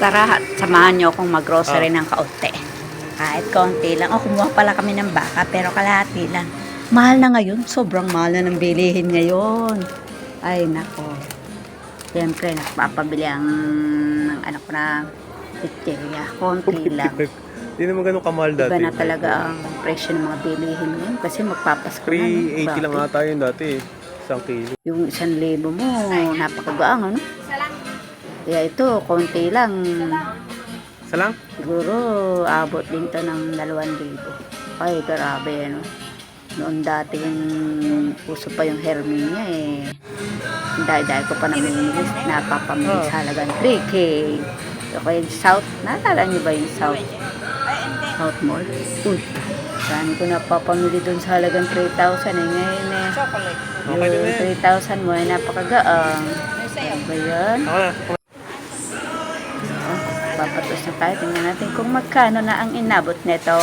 Tara, samahan niyo akong mag-grocery ng kaunti. Kahit kaunti lang. Kumuha pala kami ng baka, pero kalahati lang. Mahal na ngayon. Sobrang mahal na ng bilihin ngayon. Ay, nako. Siyempre, nagpapabili ang anak ko na pizzeria. Konti lang. Hindi naman ganun kamahal dati. Iba na talaga ang presyo ng mga bilihin ngayon. Kasi magpapasko na. 380 lang ata yun dati eh. 1 kilo. Yung 1,000 mo, napakagaang, ano? Kaya ito, konti lang. Isa lang? Siguro, abot din to ng 2,000. Ay, grabe, ano. Noon dati yung puso pa yung Hermie niya eh. Dahil ko pa namimilis, napapamili sa halagang 3K. Okay, South, naalala niyo ba yung South? South Mall? Uy, saan ko napapamili dun sa halagang 3,000 eh. Ngayon eh. Okay din eh. 3,000 mo ay napakagaang. Ano ba yan? Ako na. Papatos na tayo. Tingnan natin kung magkano na ang inabot nito.